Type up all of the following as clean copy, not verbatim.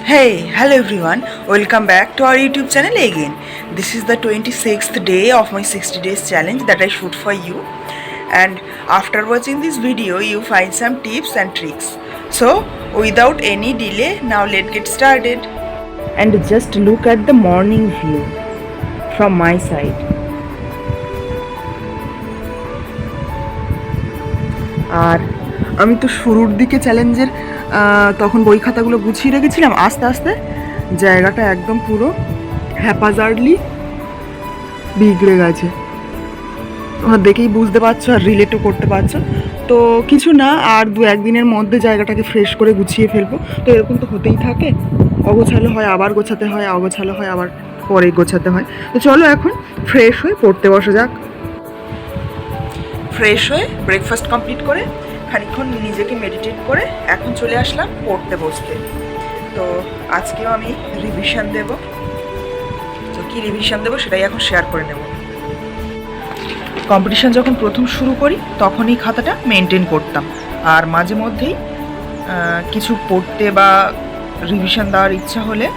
Hey, hello everyone, welcome back to our YouTube channel again. This is the 26th day of my 60 days challenge that I shoot for you. And after watching this video, you find some tips and tricks. So, without any delay, now let's get started. And just look at the morning view from my side. আর আমি তো শুরুর দিকে চ্যালেঞ্জের তখন বই খাতাগুলো গুছিয়ে রেখেছিলাম, আস্তে আস্তে জায়গাটা একদম পুরো হ্যাপাজার্ডলি বিগড়ে গেছে। তোমরা দেখেই বুঝতে পারছো আর রিলেটও করতে পারছো। তো কিছু না, আর দু একদিনের মধ্যে জায়গাটাকে ফ্রেশ করে গুছিয়ে ফেলবো। তো এরকম তো হতেই থাকে, অগোছালো হয় আবার গোছাতে হয়, অগোছালো হয় আবার পরে গোছাতে হয়। তো চলো এখন ফ্রেশ হয়ে পড়তে বসা যাক। ফ্রেশ হয়ে ব্রেকফাস্ট কমপ্লিট করে খানিকক্ষণ নিজেকে মেডিটেট করে এখন চলে আসলাম পড়তে বসতে। তো আজকেও আমি রিভিশন দেব। তো কী রিভিশন দেবো সেটাই এখন শেয়ার করে নেব। কম্পিটিশান যখন প্রথম শুরু করি তখন এই খাতাটা মেনটেন করতাম, আর মাঝে মধ্যেই কিছু পড়তে বা রিভিশন দেওয়ার ইচ্ছা হলে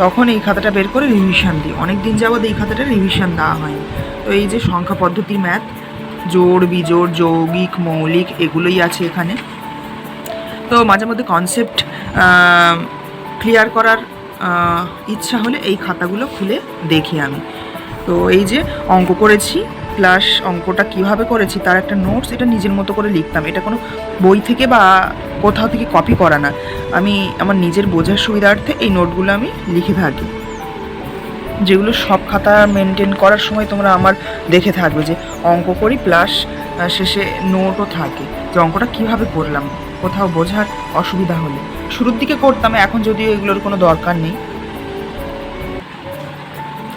তখন এই খাতাটা বের করে রিভিশন দিই। অনেক দিন যাবৎ এই খাতাটা রিভিশন দেওয়া হয়নি। তো এই যে সংখ্যা পদ্ধতি, ম্যাথ, জোড় বিজোড়, যৌগিক, মৌলিক, এগুলোই আছে এখানে। তো মাঝে মধ্যে কনসেপ্ট ক্লিয়ার করার ইচ্ছা হলে এই খাতাগুলো খুলে দেখি আমি। তো এই যে অঙ্ক করেছি প্লাস অঙ্কটা কিভাবে করেছি তার একটা নোটস, এটা নিজের মতো করে লিখতাম। এটা কোনো বই থেকে বা কোথাও থেকে কপি করা না, আমি আমার নিজের বোঝার সুবিধার্থে এই নোটগুলো আমি লিখে থাকি, যেগুলো সব খাতা মেনটেন করার সময় তোমরা আমার দেখে থাকবে যে অঙ্ক করি প্লাস শেষে নোটও থাকে যে অঙ্কটা কীভাবে করলাম, কোথাও বোঝার অসুবিধা হলে। শুরুর দিকে করতাম, এখন যদিও এগুলোর কোনো দরকার নেই।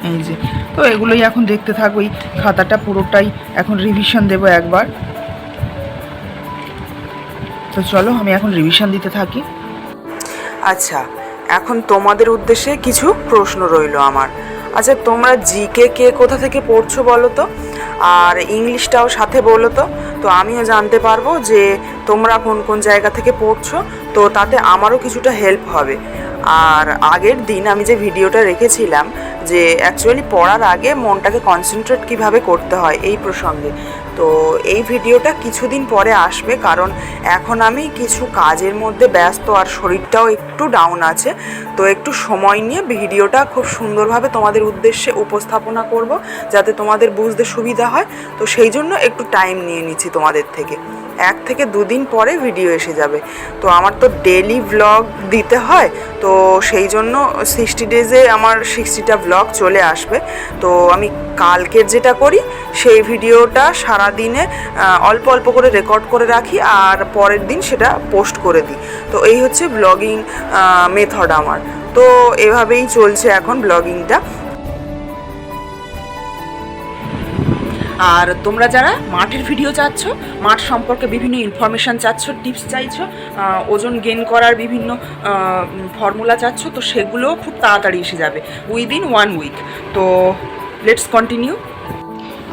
এই যে তো এগুলোই এখন দেখতে থাকবো। এই খাতাটা পুরোটাই এখন রিভিশন দেবো একবার। তো চলো আমি এখন রিভিশন দিতে থাকি। আচ্ছা, এখন তোমাদের উদ্দেশ্যে কিছু প্রশ্ন রইল আমার। আচ্ছা, তোমরা জিকে কে কোথা থেকে পড়ছো বলো তো, আর ইংলিশটাও সাথে বলো তো। তো আমিও জানতে পারবো যে তোমরা কোন কোন জায়গা থেকে পড়ছো, তো তাতে আমারও কিছুটা হেল্প হবে। আর আগের দিন আমি যে ভিডিওটা রেখেছিলাম যে অ্যাকচুয়ালি পড়ার আগে মনটাকে কনসেন্ট্রেট কিভাবে করতে হয় এই প্রসঙ্গে, তো এই ভিডিওটা কিছুদিন পরে আসবে, কারণ এখন আমি কিছু কাজের মধ্যে ব্যস্ত আর শরীরটাও একটু ডাউন আছে। তো একটু সময় নিয়ে ভিডিওটা খুব সুন্দরভাবে তোমাদের উদ্দেশ্যে উপস্থাপনা করব যাতে তোমাদের বুঝতে সুবিধা হয়। তো সেই জন্য একটু টাইম নিয়ে নিচ্ছি তোমাদের থেকে। 1 থেকে 2 দিন পরে ভিডিও এসে যাবে। তো আমার তো ডেলি ভ্লগ দিতে হয়, তো সেই জন্য 60 ডেজে আমার 60টা ভ্লগ চলে আসবে। তো আমি কালকের যেটা করি সেই ভিডিওটা সারাদিনে অল্প অল্প করে রেকর্ড করে রাখি আর পরের দিন সেটা পোস্ট করে দিই। তো এই হচ্ছে ব্লগিং মেথড আমার। তো এভাবেই চলছে এখন ব্লগিংটা। আর তোমরা যারা মাঠের ভিডিও চাচ্ছ, মাঠ সম্পর্কে বিভিন্ন ইনফরমেশান চাচ্ছ, টিপস চাইছো, ওজন গেইন করার বিভিন্ন ফর্মুলা চাচ্ছ, তো সেগুলো খুব তাড়াতাড়ি এসে যাবে উইদিন 1 উইক। তো লেটস কন্টিনিউ।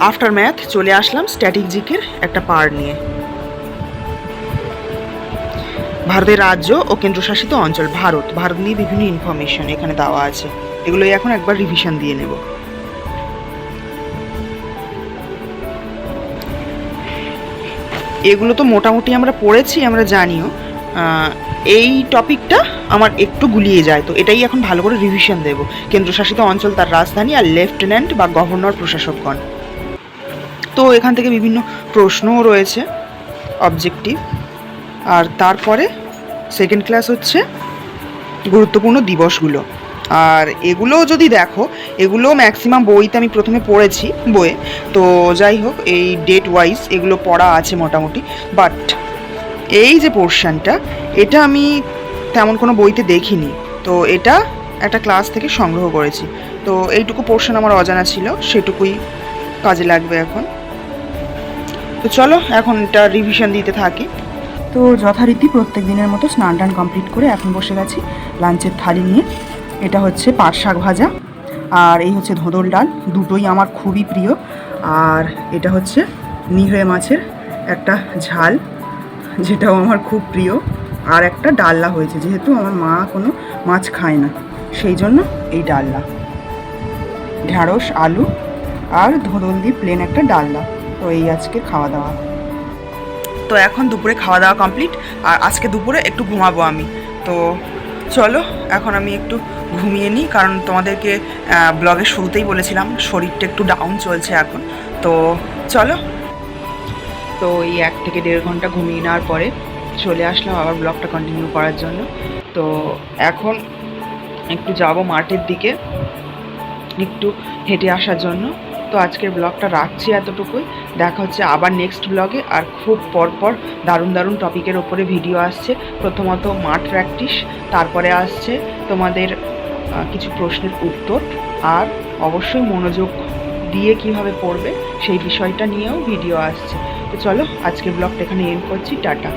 আফটার ম্যাথ চলে আসলাম স্ট্র্যাটেজিকের একটা পার্ট নিয়ে। ভারতের রাজ্য ও কেন্দ্রশাসিত অঞ্চল, ভারত নিয়ে বিভিন্ন ইনফরমেশন এখানে দেওয়া আছে, এগুলোই এখন একবার রিভিশন দিয়ে নেব। এগুলো তো মোটামুটি আমরা পড়েছি, আমরা জানিও। এই টপিকটা আমার একটু গুলিয়ে যায়, তো এটাই এখন ভালো করে রিভিশন দেব। কেন্দ্রশাসিত অঞ্চল, তার রাজধানী আর লেফটেন্যান্ট বা গভর্নর প্রশাসকগণ। তো এখান থেকে বিভিন্ন প্রশ্নও রয়েছে, অবজেক্টিভ। আর তারপরে সেকেন্ড ক্লাস হচ্ছে গুরুত্বপূর্ণ দিবসগুলো। আর এগুলো যদি দেখো, এগুলো ম্যাক্সিমাম বইতে আমি প্রথমে পড়েছি বইয়ে। তো যাই হোক, এই ডেট ওয়াইজ এগুলো পড়া আছে মোটামুটি। বাট এই যে পোর্শনটা, এটা আমি তেমন কোনো বইতে দেখিনি, তো এটা একটা ক্লাস থেকে সংগ্রহ করেছি। তো এইটুকু পোর্শন আমার অজানা ছিল, সেটুকুই কাজে লাগবে এখন। তো চলো এখন এটা রিভিশন দিতে থাকি। তো যথারীতি প্রত্যেক দিনের মতো স্নান টান কমপ্লিট করে এখন বসে গেছি লাঞ্চের থালি নিয়ে। এটা হচ্ছে পাট শাক ভাজা, আর এই হচ্ছে ধোদল ডাল, দুটোই আমার খুবই প্রিয়। আর এটা হচ্ছে নিহড়ে মাছের একটা ঝাল, যেটাও আমার খুব প্রিয়। আর একটা ডালনা হয়েছে, যেহেতু আমার মা কোনো মাছ খায় না সেই জন্য এই ডালনা, ঢ্যাঁড়স আলু আর ধোদল দিয়ে প্লেন একটা ডালনা। তো এই আজকে খাওয়া দাওয়া। তো এখন দুপুরে খাওয়া দাওয়া কমপ্লিট, আর আজকে দুপুরে একটু ঘুমাবো আমি। তো চলো এখন আমি একটু ঘুমিয়ে নিই, কারণ তোমাদেরকে ব্লগের শুরুতেই বলেছিলাম শরীরটা একটু ডাউন চলছে এখন। তো চলো, তো এই 1 থেকে 1.5 ঘন্টা ঘুমিয়ে নেওয়ার পরে চলে আসলাম আবার ব্লগটা কন্টিনিউ করার জন্য। তো এখন একটু যাব মাঠের দিকে একটু হেঁটে আসার জন্য। তো আজকের ব্লগটা রাখছি এতটুকুই, দেখা হচ্ছে আবার নেক্সট ব্লগে। আর খুব পরপর দারুণ দারুণ টপিকের ওপরে ভিডিও আসছে। প্রথমত মাঠ প্র্যাকটিস, তারপরে আসছে তোমাদের কিছু প্রশ্নের উত্তর, আর অবশ্যই মনোযোগ দিয়ে কিভাবে পড়বে সেই বিষয়টা নিয়েও ভিডিও আসছে। তো চলো আজকের ব্লগটা এখানে এন্ড করছি, টাটা।